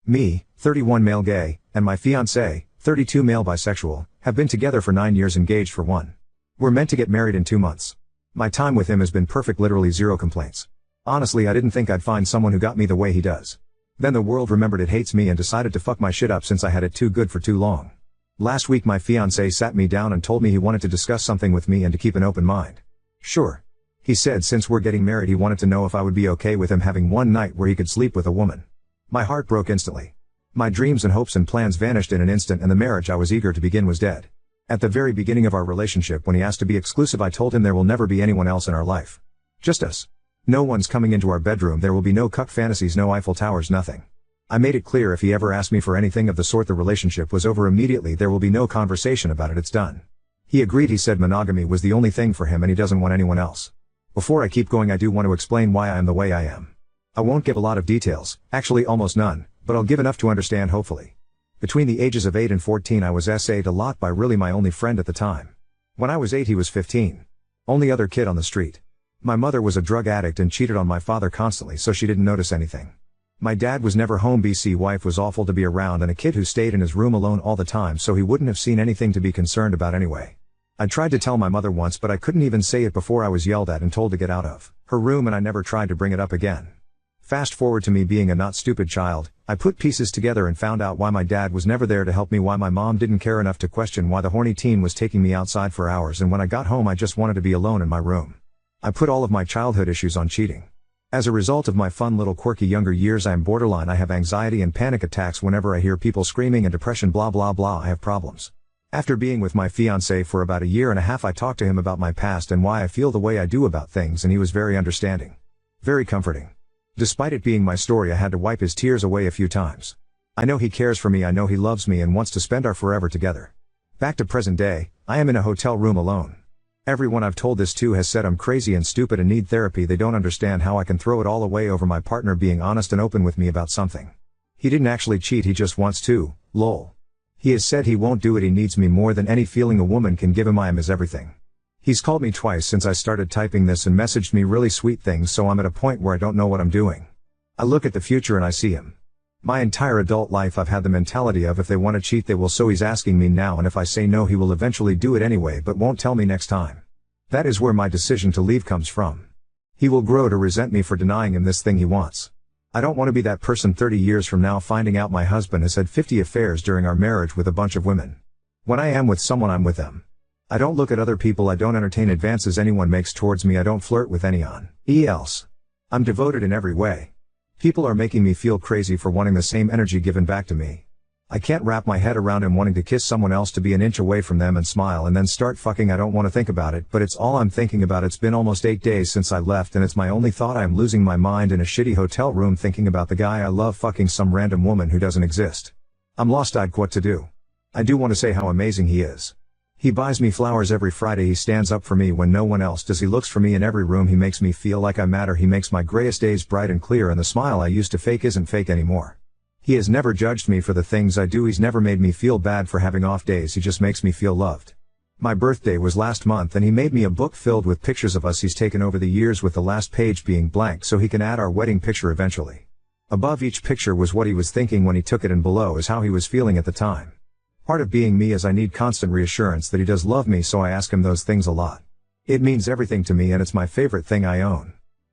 Me, 31 male gay, and my fiancé, 32 male bisexual, have been together for 9 years, engaged for 1. We're meant to get married in 2 months. My time with him has been perfect, literally zero complaints. Honestly, I didn't think I'd find someone who got me the way he does. Then the world remembered it hates me and decided to fuck my shit up since I had it too good for too long. Last week my fiancé sat me down and told me he wanted to discuss something with me and to keep an open mind. Sure. He said since we're getting married he wanted to know if I would be okay with him having one night where he could sleep with a woman. My heart broke instantly. My dreams and hopes and plans vanished in an instant, and the marriage I was eager to begin was dead. At the very beginning of our relationship, when he asked to be exclusive, I told him there will never be anyone else in our life. Just us. No one's coming into our bedroom, there will be no cuck fantasies, no Eiffel Towers, nothing. I made it clear if he ever asked me for anything of the sort, the relationship was over immediately, there will be no conversation about it, it's done. He agreed. He said monogamy was the only thing for him and he doesn't want anyone else. Before I keep going, I do want to explain why I am the way I am. I won't give a lot of details, actually almost none, but I'll give enough to understand hopefully. Between the ages of 8 and 14 I was SA'd a lot by really my only friend at the time. When I was 8 he was 15. Only other kid on the street. My mother was a drug addict and cheated on my father constantly, so she didn't notice anything. My dad was never home. BC wife was awful to be around and a kid who stayed in his room alone all the time, so he wouldn't have seen anything to be concerned about anyway. I tried to tell my mother once, but I couldn't even say it before I was yelled at and told to get out of her room, and I never tried to bring it up again. Fast forward to me being a not stupid child, I put pieces together and found out why my dad was never there to help me, why my mom didn't care enough to question why the horny teen was taking me outside for hours, and when I got home I just wanted to be alone in my room. I put all of my childhood issues on cheating. As a result of my fun little quirky younger years, I am borderline. I have anxiety and panic attacks whenever I hear people screaming, and depression, blah blah blah. I have problems. After being with my fiancé for about a year and a half, I talked to him about my past and why I feel the way I do about things, and he was very understanding. Very comforting. Despite it being my story, I had to wipe his tears away a few times. I know he cares for me, I know he loves me and wants to spend our forever together. Back to present day, I am in a hotel room alone. Everyone I've told this to has said I'm crazy and stupid and need therapy. They don't understand how I can throw it all away over my partner being honest and open with me about something. He didn't actually cheat, he just wants to, lol. He has said he won't do it, he needs me more than any feeling a woman can give him. I am his everything. He's called me twice since I started typing this and messaged me really sweet things, so I'm at a point where I don't know what I'm doing. I look at the future and I see him. My entire adult life I've had the mentality of if they want to cheat they will, so he's asking me now, and if I say no he will eventually do it anyway but won't tell me next time. That is where my decision to leave comes from. He will grow to resent me for denying him this thing he wants. I don't want to be that person 30 years from now finding out my husband has had 50 affairs during our marriage with a bunch of women. When I am with someone, I'm with them. I don't look at other people, I don't entertain advances anyone makes towards me, I don't flirt with anyone else. I'm devoted in every way. People are making me feel crazy for wanting the same energy given back to me. I can't wrap my head around him wanting to kiss someone else, to be an inch away from them and smile and then start fucking. I don't want to think about it, but it's all I'm thinking about. It's been almost 8 days since I left and it's my only thought. I am losing my mind in a shitty hotel room thinking about the guy I love fucking some random woman who doesn't exist. I'm lost. What to do? I do want to say how amazing he is. He buys me flowers every Friday, he stands up for me when no one else does, he looks for me in every room, he makes me feel like I matter, he makes my grayest days bright and clear, and the smile I used to fake isn't fake anymore. He has never judged me for the things I do, he's never made me feel bad for having off days, he just makes me feel loved. My birthday was last month and he made me a book filled with pictures of us he's taken over the years, with the last page being blank so he can add our wedding picture eventually. Above each picture was what he was thinking when he took it, and below is how he was feeling at the time. Part of being me is I need constant reassurance that he does love me, so I ask him those things a lot. It means everything to me and it's my favorite thing I own.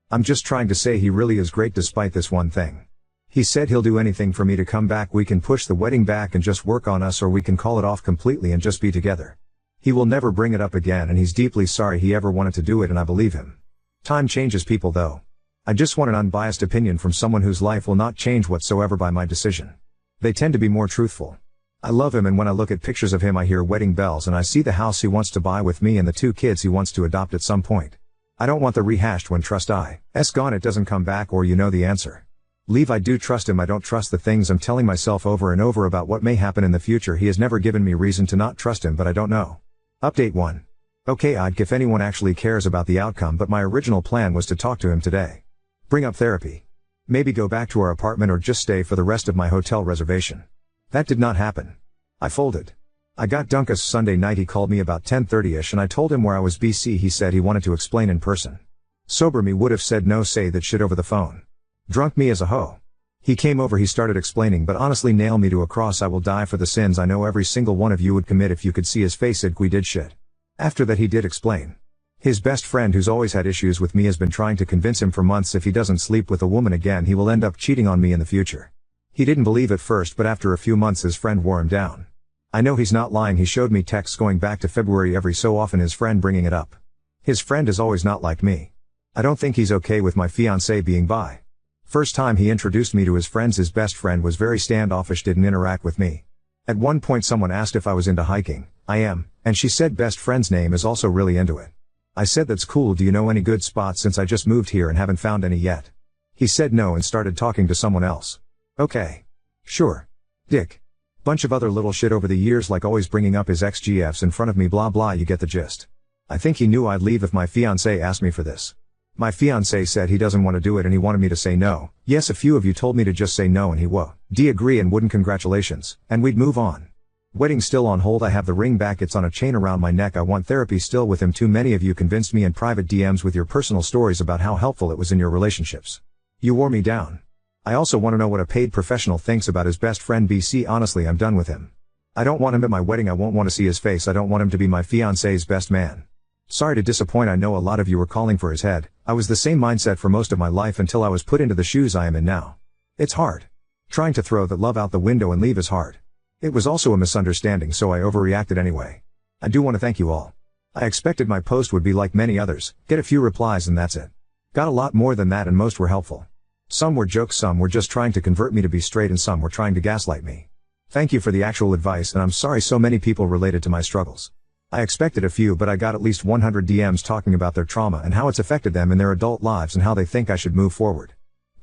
I'm just trying to say he really is great despite this one thing. He said he'll do anything for me to come back. We can push the wedding back and just work on us, or we can call it off completely and just be together. He will never bring it up again and he's deeply sorry he ever wanted to do it, and I believe him. Time changes people though. I just want an unbiased opinion from someone whose life will not change whatsoever by my decision. They tend to be more truthful. I love him, and when I look at pictures of him I hear wedding bells and I see the house he wants to buy with me and the 2 kids he wants to adopt at some point. I don't want the rehashed when trust is gone, it doesn't come back, or you know the answer. Leave. I do trust him, I don't trust the things I'm telling myself over and over about what may happen in the future. He has never given me reason to not trust him, but I don't know. Update 1. Okay, if anyone actually cares about the outcome, but my original plan was to talk to him today. Bring up therapy. Maybe go back to our apartment or just stay for the rest of my hotel reservation. That did not happen. I folded. I got Dunkus Sunday night. He called me about 10:30ish and I told him where I was. BC, he said he wanted to explain in person. Sober me would have said no, say that shit over the phone. Drunk me as a hoe. He came over, he started explaining, but honestly nail me to a cross, I will die for the sins I know every single one of you would commit. If you could see his face, we did shit. After that he did explain. His best friend, who's always had issues with me, has been trying to convince him for months if he doesn't sleep with a woman again he will end up cheating on me in the future. He didn't believe at first, but after a few months his friend wore him down. I know he's not lying, he showed me texts going back to February, every so often his friend bringing it up. His friend is always not like me. I don't think he's okay with my fiancé being bi. First time he introduced me to his friends, his best friend was very standoffish, didn't interact with me. At one point someone asked if I was into hiking. I am, and she said best friend's name is also really into it. I said that's cool, do you know any good spots since I just moved here and haven't found any yet? He said no and started talking to someone else. Okay. Sure. Dick. Bunch of other little shit over the years, like always bringing up his ex-GFs in front of me, blah blah, you get the gist. I think he knew I'd leave if my fiancé asked me for this. My fiancé said he doesn't want to do it and he wanted me to say no. Yes, a few of you told me to just say no and he would agree and wouldn't, congratulations, and we'd move on. Wedding still on hold, I have the ring back, it's on a chain around my neck, I want therapy still with him. Too many of you convinced me in private DMs with your personal stories about how helpful it was in your relationships. You wore me down. I also want to know what a paid professional thinks about his best friend BC. Honestly, I'm done with him. I don't want him at my wedding, I won't want to see his face, I don't want him to be my fiancé's best man. Sorry to disappoint, I know a lot of you were calling for his head. I was the same mindset for most of my life until I was put into the shoes I am in now. It's hard. Trying to throw that love out the window and leave is hard. It was also a misunderstanding, so I overreacted anyway. I do want to thank you all. I expected my post would be like many others, get a few replies and that's it. Got a lot more than that and most were helpful. Some were jokes, some were just trying to convert me to be straight, and some were trying to gaslight me. Thank you for the actual advice, and I'm sorry so many people related to my struggles. I expected a few, but I got at least 100 DMs talking about their trauma and how it's affected them in their adult lives and how they think I should move forward.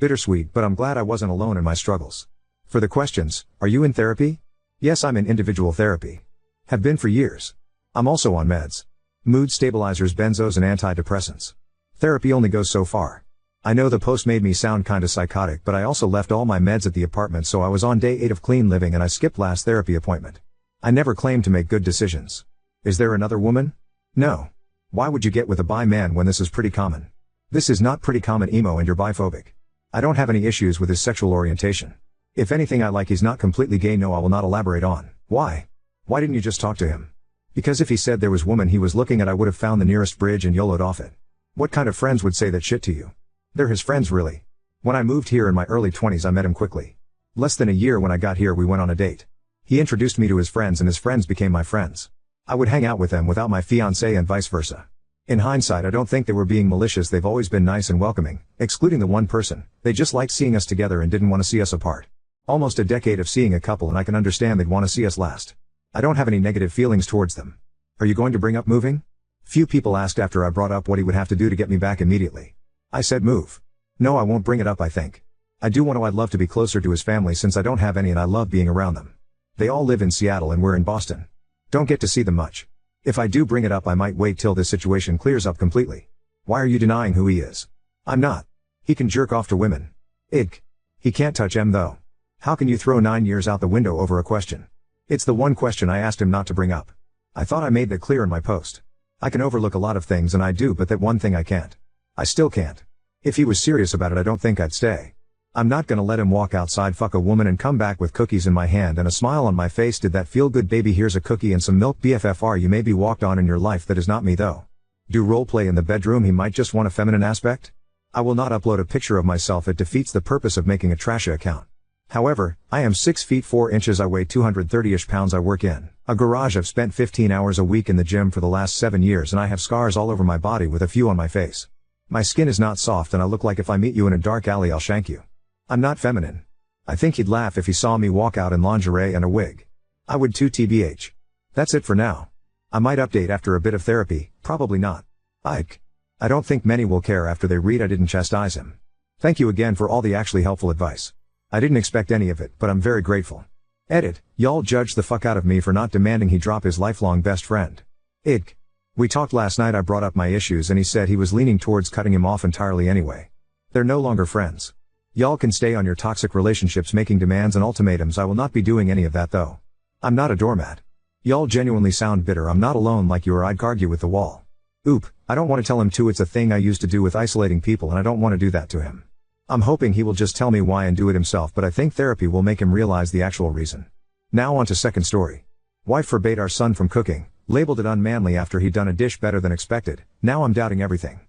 Bittersweet, but I'm glad I wasn't alone in my struggles. For the questions, are you in therapy? Yes, I'm in individual therapy. Have been for years. I'm also on meds. Mood stabilizers, benzos and antidepressants. Therapy only goes so far. I know the post made me sound kinda psychotic, but I also left all my meds at the apartment, so I was on day 8 of clean living and I skipped last therapy appointment. I never claimed to make good decisions. Is there another woman? No. Why would you get with a bi man when this is pretty common? This is not pretty common, emo, and you're biphobic. I don't have any issues with his sexual orientation. If anything, I like he's not completely gay. No, I will not elaborate on. Why? Why didn't you just talk to him? Because if he said there was woman he was looking at, I would have found the nearest bridge and YOLO'd off it. What kind of friends would say that shit to you? They're his friends, really. When I moved here in my early 20s, I met him quickly. Less than a year when I got here, we went on a date. He introduced me to his friends and his friends became my friends. I would hang out with them without my fiancé and vice versa. In hindsight, I don't think they were being malicious, they've always been nice and welcoming, excluding the one person. They just liked seeing us together and didn't want to see us apart. Almost a decade of seeing a couple and I can understand they'd want to see us last. I don't have any negative feelings towards them. Are you going to bring up moving? Few people asked after I brought up what he would have to do to get me back immediately. I said move. No, I won't bring it up, I think. I do want to, I'd love to be closer to his family since I don't have any and I love being around them. They all live in Seattle and we're in Boston. Don't get to see them much. If I do bring it up, I might wait till this situation clears up completely. Why are you denying who he is? I'm not. He can jerk off to women. Ig. He can't touch M though. How can you throw 9 years out the window over a question? It's the one question I asked him not to bring up. I thought I made that clear in my post. I can overlook a lot of things and I do, but that one thing I can't. I still can't. If he was serious about it, I don't think I'd stay. I'm not gonna let him walk outside, fuck a woman and come back with cookies in my hand and a smile on my face. Did that feel good, baby? Here's a cookie and some milk. BFFR. You may be walked on in your life, that is not me though. Do roleplay in the bedroom, he might just want a feminine aspect. I will not upload a picture of myself, it defeats the purpose of making a trashy account. However, I am 6 feet 4 inches, I weigh 230-ish pounds, I work in a garage, I've spent 15 hours a week in the gym for the last 7 years and I have scars all over my body with a few on my face. My skin is not soft and I look like if I meet you in a dark alley I'll shank you. I'm not feminine. I think he'd laugh if he saw me walk out in lingerie and a wig. I would too, TBH. That's it for now. I might update after a bit of therapy, probably not. Ike. I don't think many will care after they read I didn't chastise him. Thank you again for all the actually helpful advice. I didn't expect any of it, but I'm very grateful. Edit, y'all judged the fuck out of me for not demanding he drop his lifelong best friend. Ike. We talked last night, I brought up my issues and he said he was leaning towards cutting him off entirely anyway. They're no longer friends. Y'all can stay on your toxic relationships making demands and ultimatums, I will not be doing any of that though. I'm not a doormat. Y'all genuinely sound bitter, I'm not alone like you or I'd argue with the wall. Oop, I don't want to tell him to, it's a thing I used to do with isolating people and I don't want to do that to him. I'm hoping he will just tell me why and do it himself, but I think therapy will make him realize the actual reason. Now on to second story. Wife forbade our son from cooking, labeled it unmanly after he'd done a dish better than expected. Now I'm doubting everything.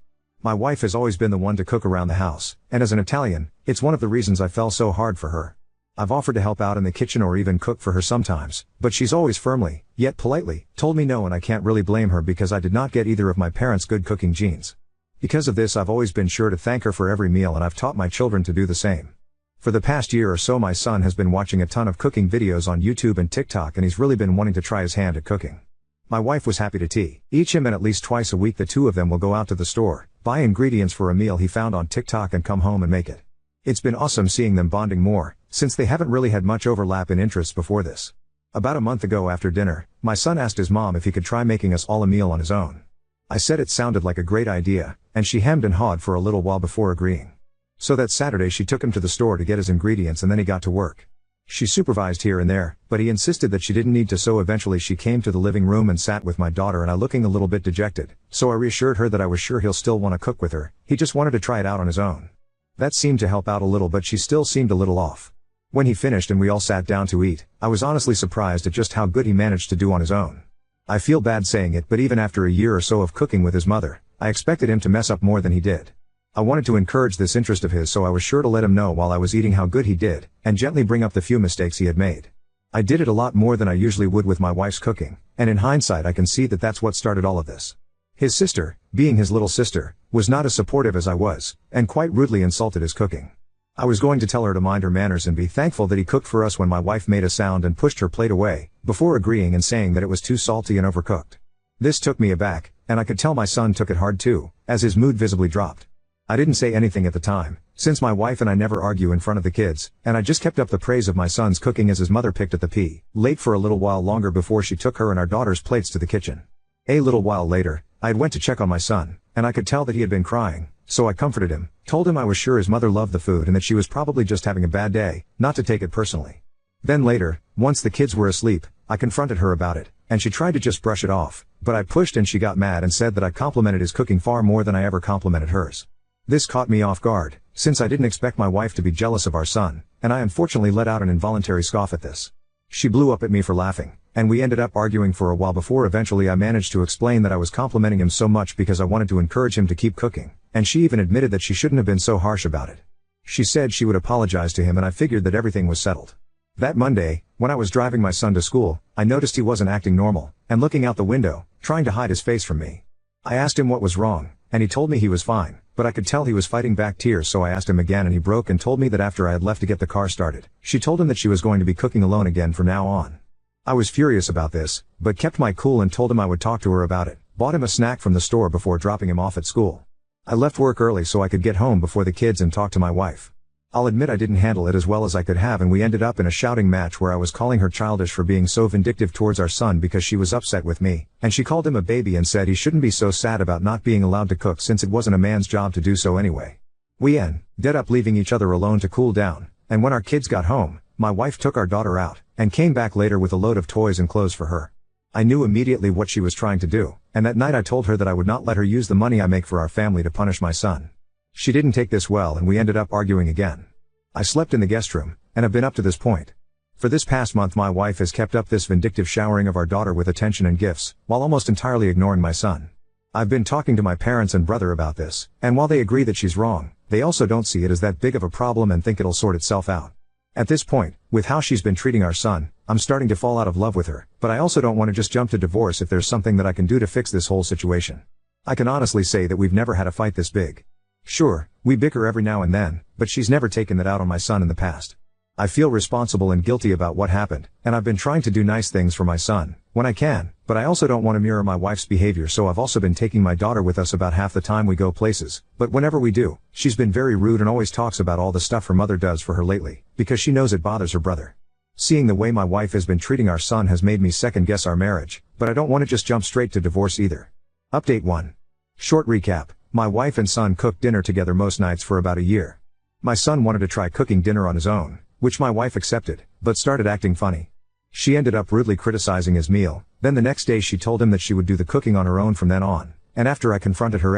My wife has always been the one to cook around the house, and as an Italian, it's one of the reasons I fell so hard for her. I've offered to help out in the kitchen or even cook for her sometimes, but she's always firmly, yet politely, told me no, and I can't really blame her because I did not get either of my parents' good cooking genes. Because of this, I've always been sure to thank her for every meal, and I've taught my children to do the same. For the past year or so, my son has been watching a ton of cooking videos on YouTube and TikTok, and he's really been wanting to try his hand at cooking. My wife was happy to teach him, and at least twice a week the two of them will go out to the store, buy ingredients for a meal he found on TikTok, and come home and make it. It's been awesome seeing them bonding more, since they haven't really had much overlap in interests before this. About a month ago after dinner, my son asked his mom if he could try making us all a meal on his own. I said it sounded like a great idea, and she hemmed and hawed for a little while before agreeing. So that Saturday she took him to the store to get his ingredients, and then he got to work. She supervised here and there, but he insisted that she didn't need to, so eventually she came to the living room and sat with my daughter and I, looking a little bit dejected, so I reassured her that I was sure he'll still want to cook with her, he just wanted to try it out on his own. That seemed to help out a little, but she still seemed a little off. When he finished and we all sat down to eat, I was honestly surprised at just how good he managed to do on his own. I feel bad saying it, but even after a year or so of cooking with his mother, I expected him to mess up more than he did. I wanted to encourage this interest of his, so I was sure to let him know while I was eating how good he did, and gently bring up the few mistakes he had made. I did it a lot more than I usually would with my wife's cooking, and in hindsight I can see that that's what started all of this. His sister, being his little sister, was not as supportive as I was, and quite rudely insulted his cooking. I was going to tell her to mind her manners and be thankful that he cooked for us when my wife made a sound and pushed her plate away, before agreeing and saying that it was too salty and overcooked. This took me aback, and I could tell my son took it hard too, as his mood visibly dropped. I didn't say anything at the time, since my wife and I never argue in front of the kids, and I just kept up the praise of my son's cooking as his mother picked at the plate for a little while longer before she took her and our daughter's plates to the kitchen. A little while later, I went to check on my son, and I could tell that he had been crying, so I comforted him, told him I was sure his mother loved the food and that she was probably just having a bad day, not to take it personally. Then later, once the kids were asleep, I confronted her about it, and she tried to just brush it off, but I pushed and she got mad and said that I complimented his cooking far more than I ever complimented hers. This caught me off guard, since I didn't expect my wife to be jealous of our son, and I unfortunately let out an involuntary scoff at this. She blew up at me for laughing, and we ended up arguing for a while before eventually I managed to explain that I was complimenting him so much because I wanted to encourage him to keep cooking, and she even admitted that she shouldn't have been so harsh about it. She said she would apologize to him, and I figured that everything was settled. That Monday, when I was driving my son to school, I noticed he wasn't acting normal, and looking out the window, trying to hide his face from me. I asked him what was wrong, and he told me he was fine, but I could tell he was fighting back tears, so I asked him again and he broke and told me that after I had left to get the car started, she told him that she was going to be cooking alone again from now on. I was furious about this, but kept my cool and told him I would talk to her about it, bought him a snack from the store before dropping him off at school. I left work early so I could get home before the kids and talk to my wife. I'll admit I didn't handle it as well as I could have, and we ended up in a shouting match where I was calling her childish for being so vindictive towards our son because she was upset with me, and she called him a baby and said he shouldn't be so sad about not being allowed to cook since it wasn't a man's job to do so anyway. We ended up leaving each other alone to cool down, and when our kids got home, my wife took our daughter out, and came back later with a load of toys and clothes for her. I knew immediately what she was trying to do, and that night I told her that I would not let her use the money I make for our family to punish my son. She didn't take this well and we ended up arguing again. I slept in the guest room, and have been up to this point. For this past month my wife has kept up this vindictive showering of our daughter with attention and gifts, while almost entirely ignoring my son. I've been talking to my parents and brother about this, and while they agree that she's wrong, they also don't see it as that big of a problem and think it'll sort itself out. At this point, with how she's been treating our son, I'm starting to fall out of love with her, but I also don't want to just jump to divorce if there's something that I can do to fix this whole situation. I can honestly say that we've never had a fight this big. Sure, we bicker every now and then, but she's never taken that out on my son in the past. I feel responsible and guilty about what happened, and I've been trying to do nice things for my son, when I can, but I also don't want to mirror my wife's behavior, so I've also been taking my daughter with us about half the time we go places, but whenever we do, she's been very rude and always talks about all the stuff her mother does for her lately, because she knows it bothers her brother. Seeing the way my wife has been treating our son has made me second guess our marriage, but I don't want to just jump straight to divorce either. Update 1. Short recap. My wife and son cooked dinner together most nights for about a year. My son wanted to try cooking dinner on his own, which my wife accepted, but started acting funny. She ended up rudely criticizing his meal, then the next day she told him that she would do the cooking on her own from then on, and after I confronted her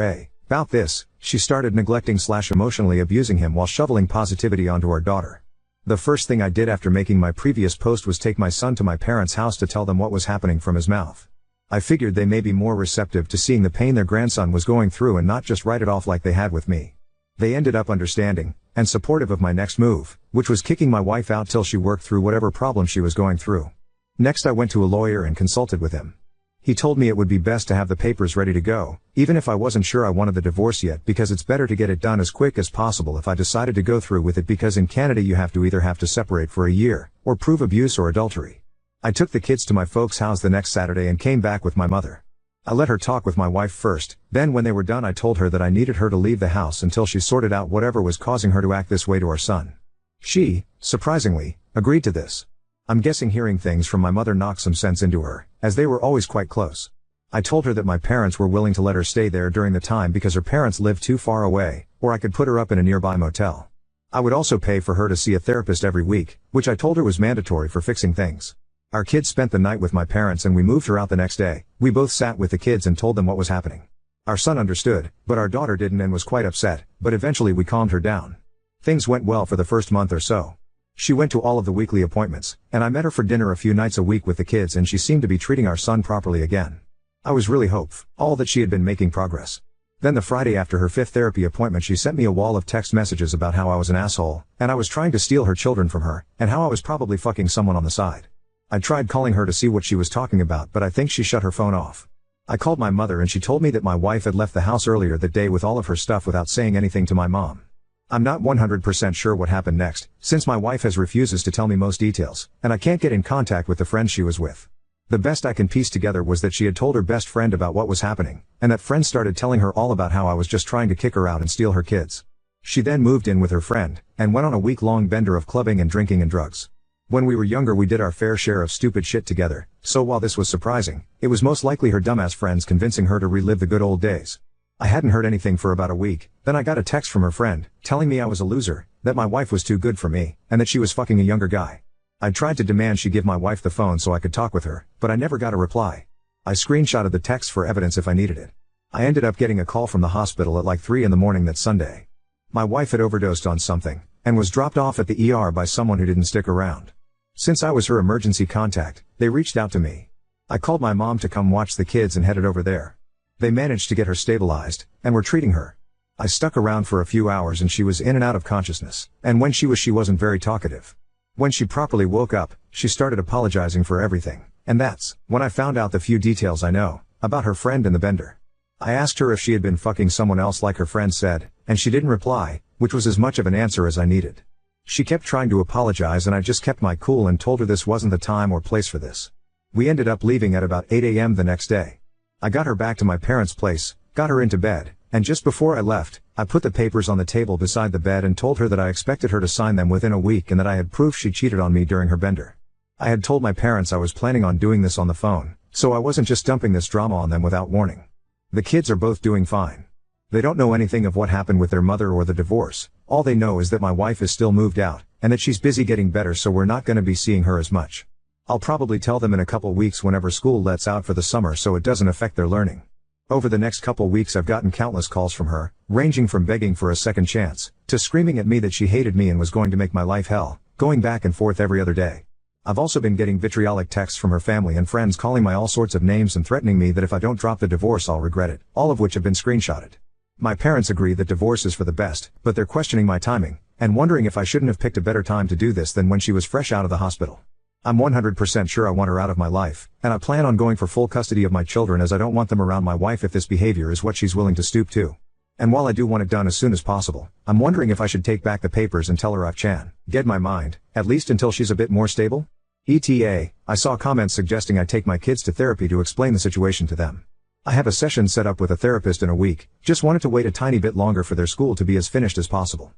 About this, she started neglecting/emotionally abusing him while shoveling positivity onto our daughter. The first thing I did after making my previous post was take my son to my parents' house to tell them what was happening from his mouth. I figured they may be more receptive to seeing the pain their grandson was going through and not just write it off like they had with me. They ended up understanding, and supportive of my next move, which was kicking my wife out till she worked through whatever problem she was going through. Next I went to a lawyer and consulted with him. He told me it would be best to have the papers ready to go, even if I wasn't sure I wanted the divorce yet, because it's better to get it done as quick as possible if I decided to go through with it, because in Canada you have to separate for a year, or prove abuse or adultery. I took the kids to my folks' house the next Saturday and came back with my mother. I let her talk with my wife first, then when they were done I told her that I needed her to leave the house until she sorted out whatever was causing her to act this way to our son. She, surprisingly, agreed to this. I'm guessing hearing things from my mother knocked some sense into her, as they were always quite close. I told her that my parents were willing to let her stay there during the time because her parents lived too far away, or I could put her up in a nearby motel. I would also pay for her to see a therapist every week, which I told her was mandatory for fixing things. Our kids spent the night with my parents and we moved her out the next day. We both sat with the kids and told them what was happening. Our son understood, but our daughter didn't and was quite upset, but eventually we calmed her down. Things went well for the first month or so. She went to all of the weekly appointments, and I met her for dinner a few nights a week with the kids, and she seemed to be treating our son properly again. I was really hopeful that she had been making progress. Then the Friday after her 5th therapy appointment she sent me a wall of text messages about how I was an asshole, and I was trying to steal her children from her, and how I was probably fucking someone on the side. I tried calling her to see what she was talking about, but I think she shut her phone off. I called my mother and she told me that my wife had left the house earlier that day with all of her stuff without saying anything to my mom. I'm not 100% sure what happened next, since my wife refuses to tell me most details, and I can't get in contact with the friend she was with. The best I can piece together was that she had told her best friend about what was happening, and that friend started telling her all about how I was just trying to kick her out and steal her kids. She then moved in with her friend, and went on a week-long bender of clubbing and drinking and drugs. When we were younger we did our fair share of stupid shit together, so while this was surprising, it was most likely her dumbass friends convincing her to relive the good old days. I hadn't heard anything for about a week, then I got a text from her friend, telling me I was a loser, that my wife was too good for me, and that she was fucking a younger guy. I tried to demand she give my wife the phone so I could talk with her, but I never got a reply. I screenshotted the text for evidence if I needed it. I ended up getting a call from the hospital at like 3 in the morning that Sunday. My wife had overdosed on something, and was dropped off at the ER by someone who didn't stick around. Since I was her emergency contact, they reached out to me. I called my mom to come watch the kids and headed over there. They managed to get her stabilized, and were treating her. I stuck around for a few hours and she was in and out of consciousness, and when she wasn't very talkative. When she properly woke up, she started apologizing for everything, and that's when I found out the few details I know about her friend and the bender. I asked her if she had been fucking someone else like her friend said, and she didn't reply, which was as much of an answer as I needed. She kept trying to apologize and I just kept my cool and told her this wasn't the time or place for this. We ended up leaving at about 8 a.m. the next day. I got her back to my parents' place, got her into bed, and just before I left, I put the papers on the table beside the bed and told her that I expected her to sign them within a week and that I had proof she cheated on me during her bender. I had told my parents I was planning on doing this on the phone, so I wasn't just dumping this drama on them without warning. The kids are both doing fine. They don't know anything of what happened with their mother or the divorce. All they know is that my wife is still moved out, and that she's busy getting better, so we're not gonna be seeing her as much. I'll probably tell them in a couple weeks whenever school lets out for the summer so it doesn't affect their learning. Over the next couple weeks I've gotten countless calls from her, ranging from begging for a second chance, to screaming at me that she hated me and was going to make my life hell, going back and forth every other day. I've also been getting vitriolic texts from her family and friends calling my all sorts of names and threatening me that if I don't drop the divorce I'll regret it, all of which have been screenshotted. My parents agree that divorce is for the best, but they're questioning my timing, and wondering if I shouldn't have picked a better time to do this than when she was fresh out of the hospital. I'm 100% sure I want her out of my life, and I plan on going for full custody of my children as I don't want them around my wife if this behavior is what she's willing to stoop to. And while I do want it done as soon as possible, I'm wondering if I should take back the papers and tell her I've get my mind, at least until she's a bit more stable? ETA, I saw comments suggesting I take my kids to therapy to explain the situation to them. I have a session set up with a therapist in a week, just wanted to wait a tiny bit longer for their school to be as finished as possible.